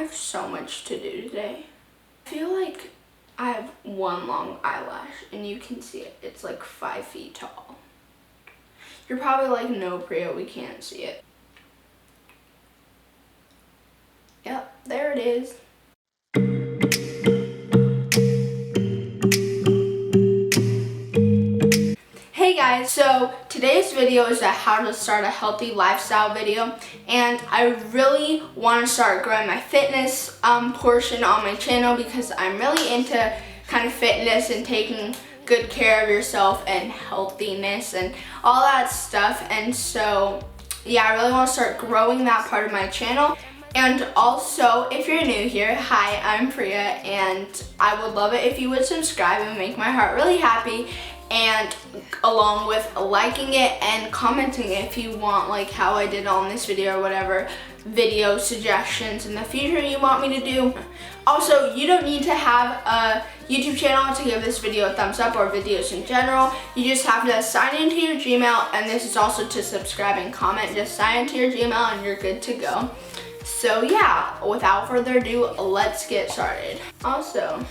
have so much to do today. I feel like I have one long eyelash and you can see it. It's like 5 feet tall. You're probably like, no, Priya, we can't see it. Yep, there it is. Hey guys, so today's video is a how to start a healthy lifestyle video, and I really want to start growing my fitness portion on my channel because I'm really into kind of fitness and taking good care of yourself and healthiness and all that stuff. And so yeah, I really want to start growing that part of my channel. And also, if you're new here, hi, I'm Priya, and I would love it if you would subscribe and make my heart really happy, and along with liking it and commenting if you want, like how I did on this video or whatever video suggestions in the future you want me to do. Also, you don't need to have a YouTube channel to give this video a thumbs up or videos in general. You just have to sign into your Gmail, and this is also to subscribe and comment. Just sign into your Gmail and you're good to go. So yeah, without further ado, let's get started. Also,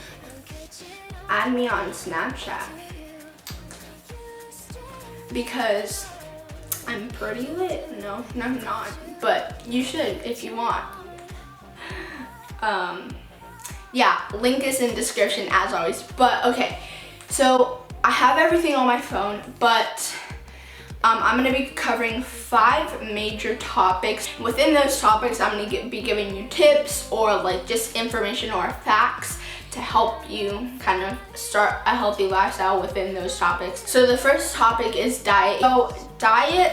add me on Snapchat because I'm pretty lit. No, I'm not, but you should if you want. Yeah, link is in description as always. But okay, so I have everything on my phone, but I'm going to be covering 5 major topics. Within those topics, I'm going to be giving you tips or like just information or facts to help you kind of start a healthy lifestyle within those topics. So the first topic is diet.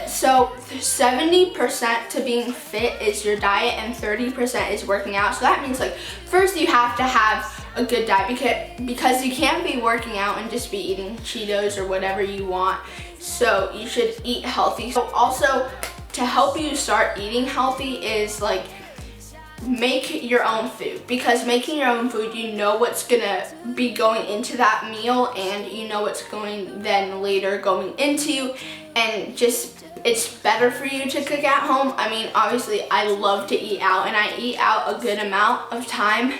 So 70% to being fit is your diet and 30% is working out. So that means like first you have to have a good diet because you can't be working out and just be eating Cheetos or whatever you want. So you should eat healthy. So also to help you start eating healthy is like make your own food, because making your own food, you know what's gonna be going into that meal and you know what's going then later going into, and just it's better for you to cook at home. I mean, obviously I love to eat out and I eat out a good amount of time,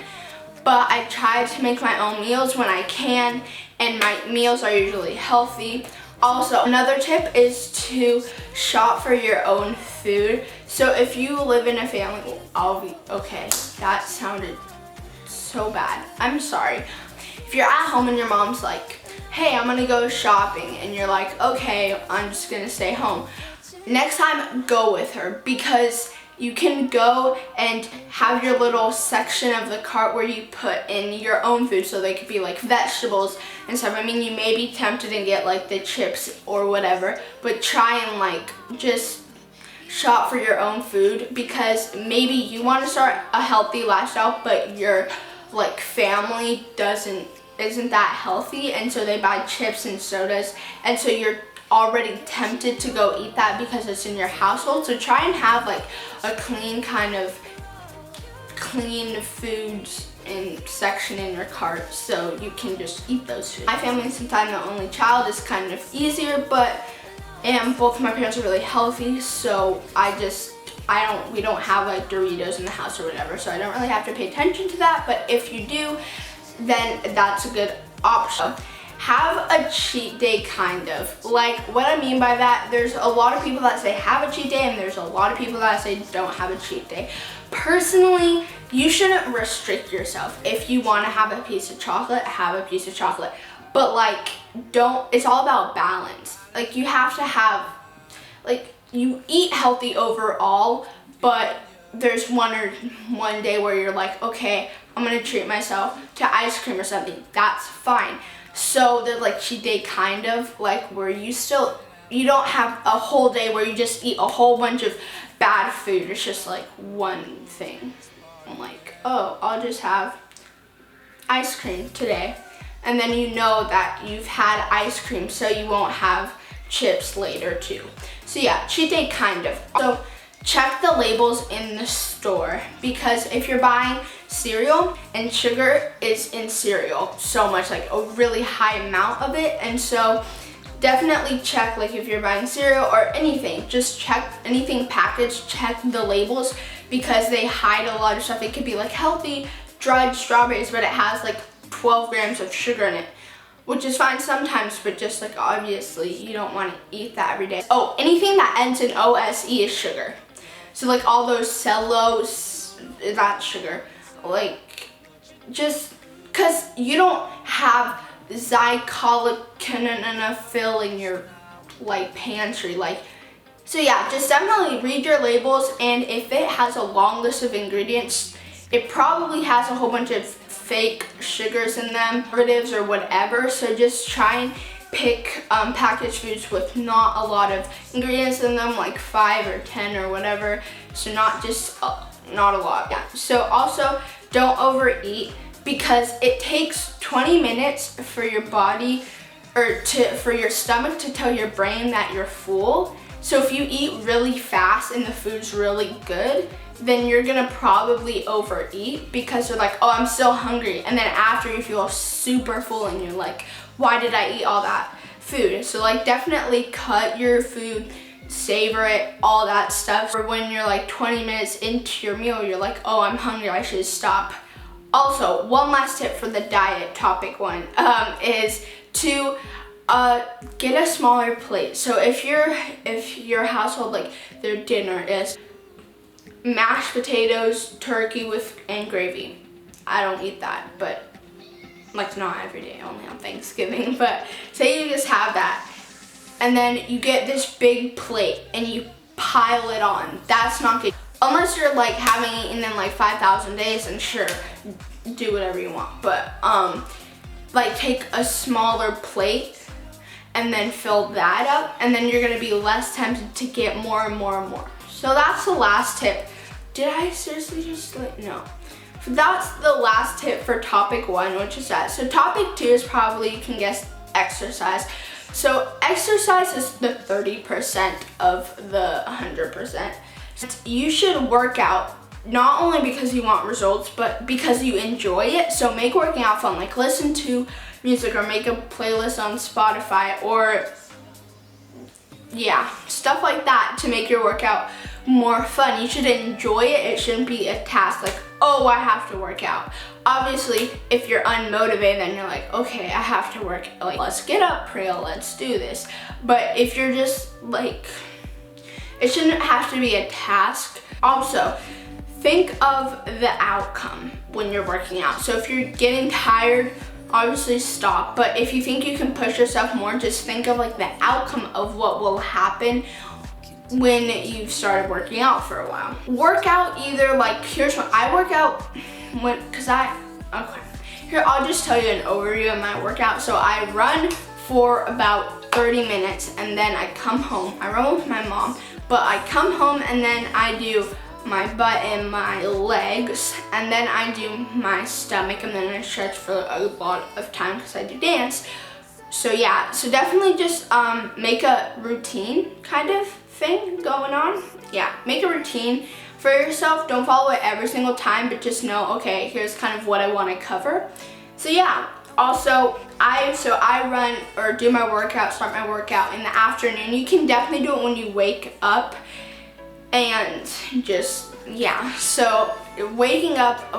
but I try to make my own meals when I can, and my meals are usually healthy. Also, another tip is to shop for your own food. So if you live in a family, okay, that sounded so bad. I'm sorry. If you're at home and your mom's like, hey, I'm gonna go shopping, and you're like, okay, I'm just gonna stay home. Next time, go with her, because you can go and have your little section of the cart where you put in your own food, so they could be like vegetables and stuff. I mean, you may be tempted to get like the chips or whatever, but try and like just shop for your own food, because maybe you want to start a healthy lifestyle, but your like family isn't that healthy, and so they buy chips and sodas, and so you're already tempted to go eat that because it's in your household. So try and have like a clean foods and section in your cart so you can just eat those foods. My family, since I'm the only child, is kind of easier, and both of my parents are really healthy, so we don't have like Doritos in the house or whatever, so I don't really have to pay attention to that. But if you do, then that's a good option. Have a cheat day, kind of. Like, what I mean by that, there's a lot of people that say have a cheat day, and there's a lot of people that say don't have a cheat day. Personally, you shouldn't restrict yourself. If you want to have a piece of chocolate, have a piece of chocolate. But like, it's all about balance. Like, you have to have, like, you eat healthy overall, but there's one day where you're like, okay, I'm gonna treat myself to ice cream or something. That's fine. So they're like cheat day, kind of like where you don't have a whole day where you just eat a whole bunch of bad food. It's just like one thing. I'm like, oh, I'll just have ice cream today. And then you know that you've had ice cream, so you won't have chips later too. So yeah, cheat day, kind of. So check the labels in the store, because if you're buying cereal and sugar is in cereal so much, like a really high amount of it, and so definitely check, like if you're buying cereal or anything, just check anything packaged, check the labels, because they hide a lot of stuff. It could be like healthy dried strawberries, but it has like 12 grams of sugar in it, which is fine sometimes, but just like obviously you don't want to eat that every day. Oh, anything that ends in OSE is sugar. So like all those cellulose, that's sugar. Like just because you don't have zycolic fill in your like pantry, like, so yeah, just definitely read your labels, and if it has a long list of ingredients, it probably has a whole bunch of fake sugars in them, preservatives or whatever. So just try and pick packaged foods with not a lot of ingredients in them, like 5 or 10 or whatever. So not just not a lot. Yeah. So also don't overeat, because it takes 20 minutes for your body for your stomach to tell your brain that you're full. So if you eat really fast and the food's really good, then you're gonna probably overeat, because you're like, oh, I'm still hungry. And then after you feel super full and you're like, why did I eat all that food? So like definitely cut your food, savor it, all that stuff. Or when you're like 20 minutes into your meal, you're like, oh, I'm hungry, I should stop. Also, one last tip for the diet topic one is to get a smaller plate. So if your household, like their dinner is mashed potatoes, turkey and gravy. I don't eat that, but like not every day, only on Thanksgiving. But say you just have that, and then you get this big plate and you pile it on. That's not good. Unless you're like having eaten in like 5,000 days, and sure, do whatever you want. But like take a smaller plate and then fill that up, and then you're gonna be less tempted to get more and more and more. So that's the last tip. Did I seriously just like, no. That's the last tip for topic 1, which is that. So topic 2 is probably, you can guess, exercise. So exercise is the 30% of the 100%. You should work out not only because you want results, but because you enjoy it. So make working out fun, like listen to music or make a playlist on Spotify, or yeah, stuff like that to make your workout more fun. You should enjoy it. It shouldn't be a task like, oh, I have to work out. Obviously, if you're unmotivated, then you're like, okay, I have to work, like, let's get up, Pria, let's do this. But if you're just like, it shouldn't have to be a task. Also, think of the outcome when you're working out. So if you're getting tired, obviously stop. But if you think you can push yourself more, just think of like the outcome of what will happen when you've started working out for a while. Work out either like, here's what I work out when, okay. Here, I'll just tell you an overview of my workout. So I run for about 30 minutes, and then I come home. I run with my mom, but I come home and then I do my butt and my legs, and then I do my stomach, and then I stretch for a lot of time because I do dance. So yeah, so definitely just make a routine kind of thing going on. Yeah, make a routine for yourself. Don't follow it every single time, but just know, okay, here's kind of what I want to cover. So yeah, also I run or do my workout, start my workout in the afternoon. You can definitely do it when you wake up, and just, yeah, so waking up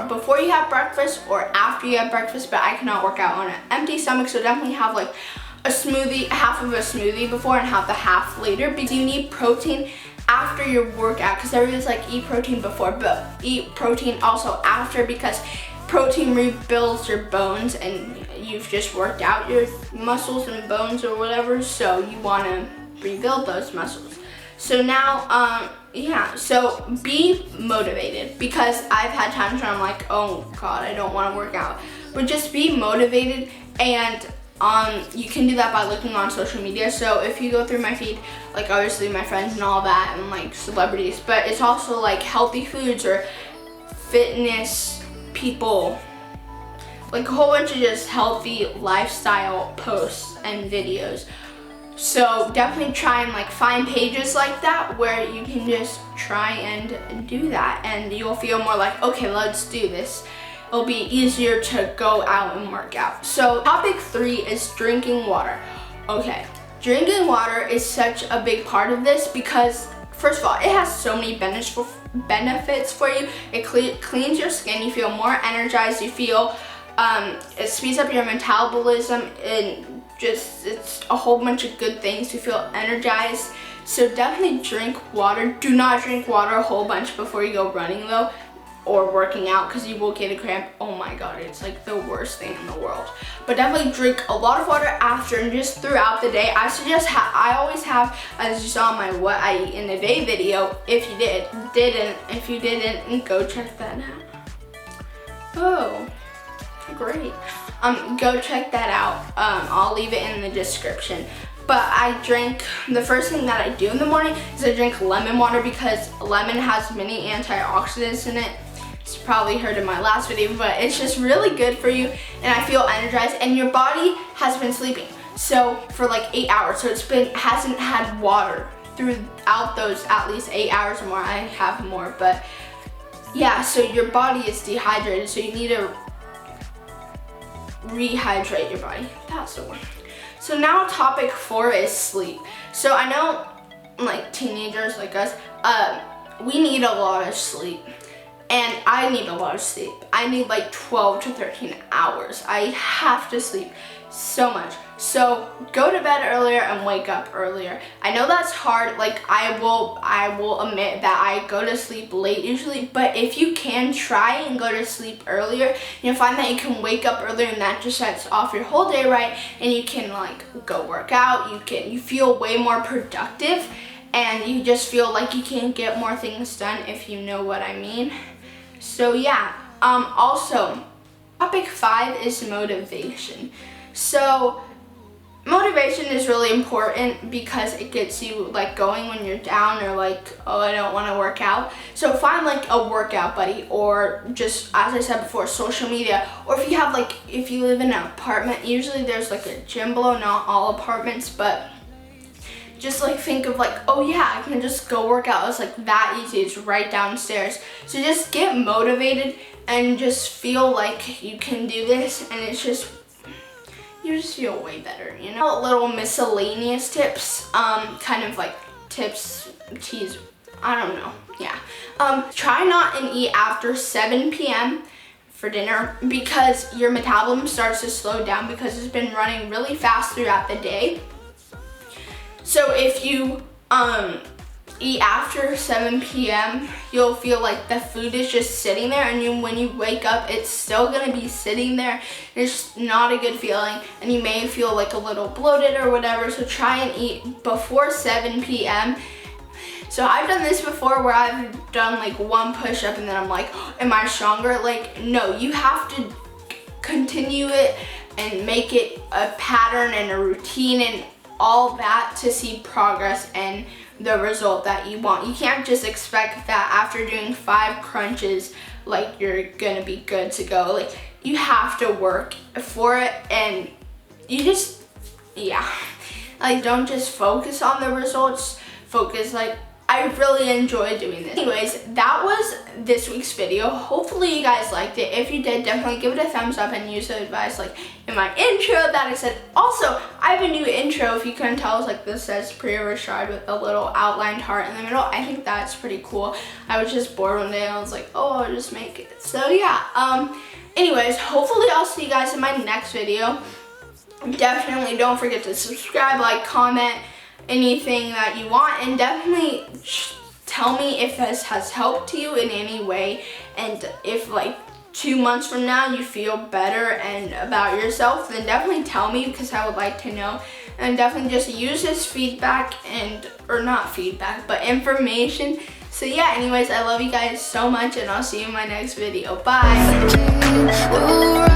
before you have breakfast or after you have breakfast, but I cannot work out on an empty stomach, so definitely have like a smoothie, half of a smoothie before and have the half later, because you need protein after your workout, because everyone's like, eat protein before, but eat protein also after, because protein rebuilds your bones, and you've just worked out your muscles and bones or whatever, so you want to rebuild those muscles. So now, yeah, so be motivated, because I've had times where I'm like, oh God, I don't want to work out. But just be motivated, and you can do that by looking on social media. So if you go through my feed, like obviously my friends and all that, and like celebrities, but it's also like healthy foods or fitness people, like a whole bunch of just healthy lifestyle posts and videos. So definitely try and like find pages like that where you can just try and do that, and you'll feel more like, okay, let's do this. It'll be easier to go out and work out. So topic 3 is drinking water. Okay, drinking water is such a big part of this because first of all, it has so many benefits for you. It cleans your skin, you feel more energized, you feel, it speeds up your metabolism, and just, it's a whole bunch of good things to feel energized. So definitely drink water. Do not drink water a whole bunch before you go running though, or working out, because you will get a cramp. Oh my god, it's like the worst thing in the world. But definitely drink a lot of water after and just throughout the day. I suggest, I always have, as you saw in my what I eat in a day video, if you if you didn't, go check that out. Oh, great. Go check that out. I'll leave it in the description. But I drink, the first thing that I do in the morning is I drink lemon water because lemon has many antioxidants in it. You probably heard in my last video, but it's just really good for you, and I feel energized, and your body has been sleeping so for like 8 hours, so hasn't had water throughout those at least 8 hours or more. I have more, but yeah, so your body is dehydrated, so you need to rehydrate your body. That's the one. So now topic 4 is sleep. So I know like teenagers like us, we need a lot of sleep. And I need a lot of sleep. I need like 12 to 13 hours. I have to sleep so much. So go to bed earlier and wake up earlier. I know that's hard. Like I will admit that I go to sleep late usually, but if you can try and go to sleep earlier, you'll find that you can wake up earlier, and that just sets off your whole day right, and you can like go work out. You feel way more productive, and you just feel like you can get more things done, if you know what I mean. So yeah, also topic 5 is motivation. So motivation is really important because it gets you like going when you're down, or like, oh, I don't want to work out. So find like a workout buddy, or just, as I said before, social media, or if you have like, if you live in an apartment, usually there's like a gym below, not all apartments, but just like think of like, oh yeah, I can just go work out. It's like that easy, it's right downstairs. So just get motivated and just feel like you can do this, and it's just, you just feel way better, you know? Little miscellaneous tips, kind of like tips, teas, I don't know, yeah. Try not and eat after 7 p.m. for dinner, because your metabolism starts to slow down because it's been running really fast throughout the day. So if you eat after 7 p.m., you'll feel like the food is just sitting there, and when you wake up, it's still gonna be sitting there. It's not a good feeling, and you may feel like a little bloated or whatever. So try and eat before 7 p.m. So I've done this before where I've done like 1 push-up and then I'm like, oh, am I stronger? Like, no, you have to continue it and make it a pattern and a routine and all that to see progress and the result that you want. You can't just expect that after doing 5 crunches, like you're gonna be good to go. Like, you have to work for it, and you just, yeah. Like, don't just focus on the results, focus like, I really enjoy doing this. Anyways, that was this week's video. Hopefully you guys liked it. If you did, definitely give it a thumbs up and use the advice like in my intro that I said. Also, I have a new intro. If you couldn't tell, it's like this says Pria Richàrd with a little outlined heart in the middle. I think that's pretty cool. I was just bored one day and I was like, oh, I'll just make it. So yeah, anyways, hopefully I'll see you guys in my next video. Definitely don't forget to subscribe, like, comment, anything that you want, and definitely tell me if this has helped you in any way, and if like 2 months from now you feel better and about yourself, then definitely tell me, because I would like to know. And definitely just use this feedback, and or not feedback, but information. So yeah, anyways, I love you guys so much, and I'll see you in my next video. Bye.